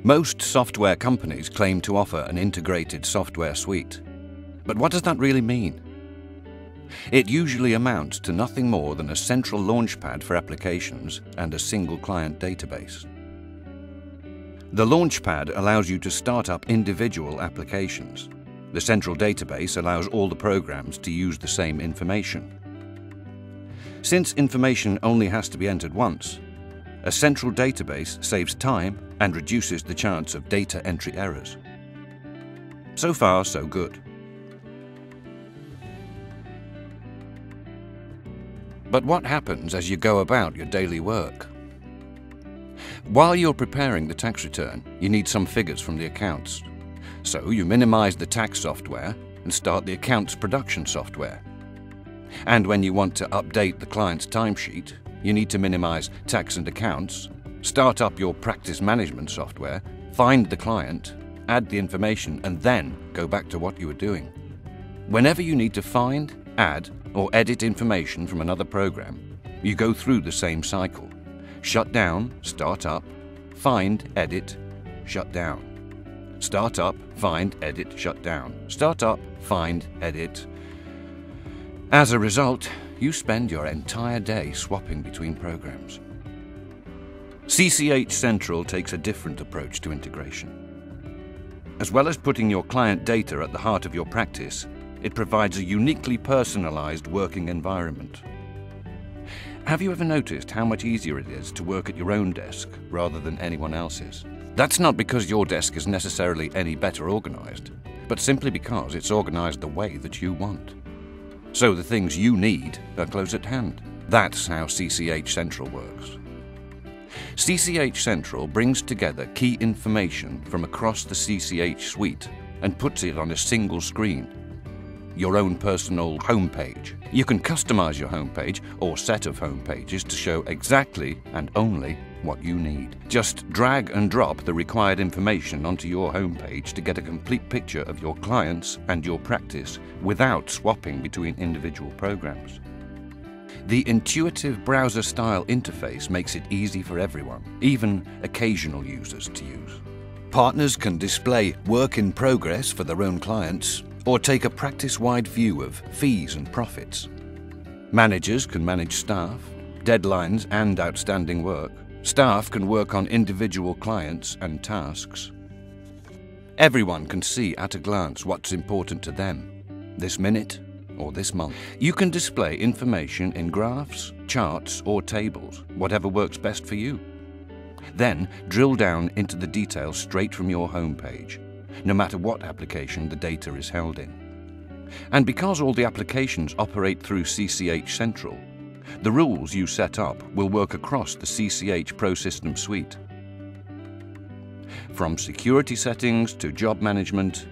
Most software companies claim to offer an integrated software suite. But what does that really mean? It usually amounts to nothing more than a central launchpad for applications and a single client database. The launchpad allows you to start up individual applications. The central database allows all the programs to use the same information. Since information only has to be entered once, a central database saves time and reduces the chance of data entry errors. So far, so good. But what happens as you go about your daily work? While you're preparing the tax return, you need some figures from the accounts. So you minimize the tax software and start the accounts production software. And when you want to update the client's timesheet, you need to minimize tax and accounts, start up your practice management software, find the client, add the information, and then go back to what you were doing. Whenever you need to find, add, or edit information from another program, you go through the same cycle. Shut down, start up, find, edit, shut down. Start up, find, edit, shut down. Start up, find, edit. As a result, you spend your entire day swapping between programs. CCH Central takes a different approach to integration. As well as putting your client data at the heart of your practice, it provides a uniquely personalised working environment. Have you ever noticed how much easier it is to work at your own desk rather than anyone else's? That's not because your desk is necessarily any better organised, but simply because it's organised the way that you want. So the things you need are close at hand. That's how CCH Central works. CCH Central brings together key information from across the CCH suite and puts it on a single screen. Your own personal homepage. You can customize your homepage or set of homepages to show exactly and only what you need. Just drag and drop the required information onto your homepage to get a complete picture of your clients and your practice without swapping between individual programs. The intuitive browser-style interface makes it easy for everyone, even occasional users, to use. Partners can display work in progress for their own clients, or take a practice-wide view of fees and profits. Managers can manage staff, deadlines and outstanding work. Staff can work on individual clients and tasks. Everyone can see at a glance what's important to them, this minute or this month. You can display information in graphs, charts or tables, whatever works best for you. Then drill down into the details straight from your homepage, no matter what application the data is held in. And because all the applications operate through CCH Central, the rules you set up will work across the CCH ProSystem Suite. From security settings to job management,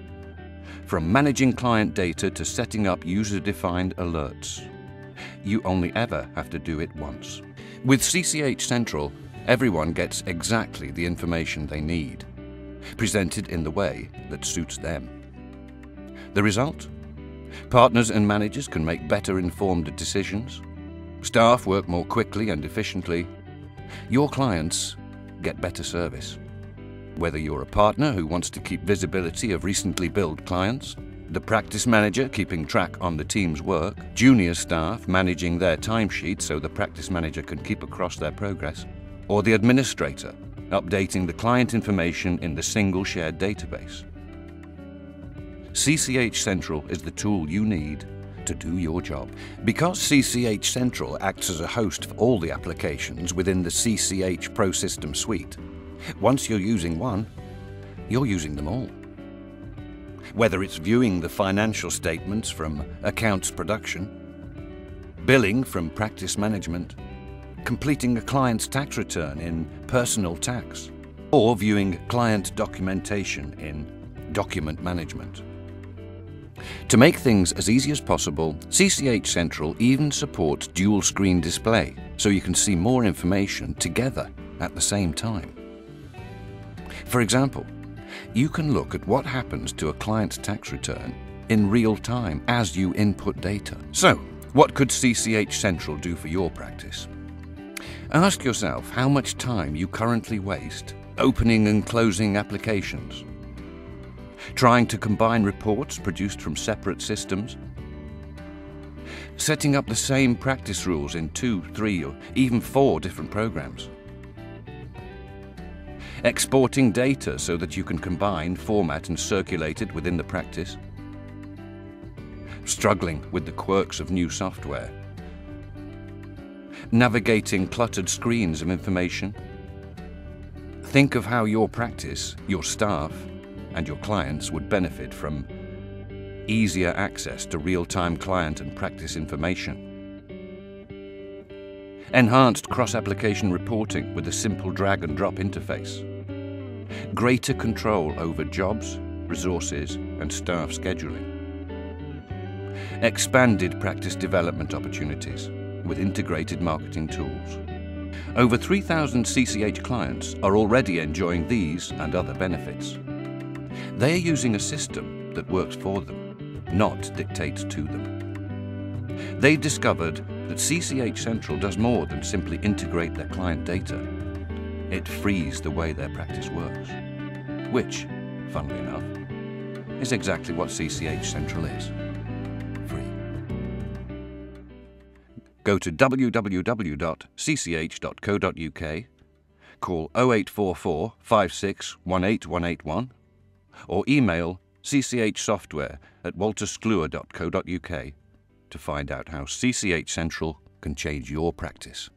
from managing client data to setting up user-defined alerts, you only ever have to do it once. With CCH Central, everyone gets exactly the information they need, presented in the way that suits them. The result? Partners and managers can make better informed decisions. Staff work more quickly and efficiently. Your clients get better service. Whether you're a partner who wants to keep visibility of recently billed clients, the practice manager keeping track on the team's work, junior staff managing their timesheet so the practice manager can keep across their progress, or the administrator updating the client information in the single shared database. CCH Central is the tool you need to do your job. Because CCH Central acts as a host for all the applications within the CCH ProSystem Suite, once you're using one, you're using them all. Whether it's viewing the financial statements from accounts production, billing from practice management, completing a client's tax return in personal tax, or viewing client documentation in document management. To make things as easy as possible, CCH Central even supports dual screen display, so you can see more information together at the same time. For example, you can look at what happens to a client's tax return in real time as you input data. So, what could CCH Central do for your practice? Ask yourself how much time you currently waste opening and closing applications, trying to combine reports produced from separate systems, setting up the same practice rules in 2, 3, or even 4 different programs, exporting data so that you can combine, format and circulate it within the practice, struggling with the quirks of new software, navigating cluttered screens of information. Think of how your practice, your staff, and your clients would benefit from easier access to real-time client and practice information, enhanced cross-application reporting with a simple drag-and-drop interface, greater control over jobs, resources, and staff scheduling, expanded practice development opportunities with integrated marketing tools. Over 3,000 CCH clients are already enjoying these and other benefits. They are using a system that works for them, not dictates to them. They discovered that CCH Central does more than simply integrate their client data. It frees the way their practice works, which, funnily enough, is exactly what CCH Central is. Free. Go to www.cch.co.uk, call 0844 56 18181, or email cchsoftware@waltersclure.co.uk to find out how CCH Central can change your practice.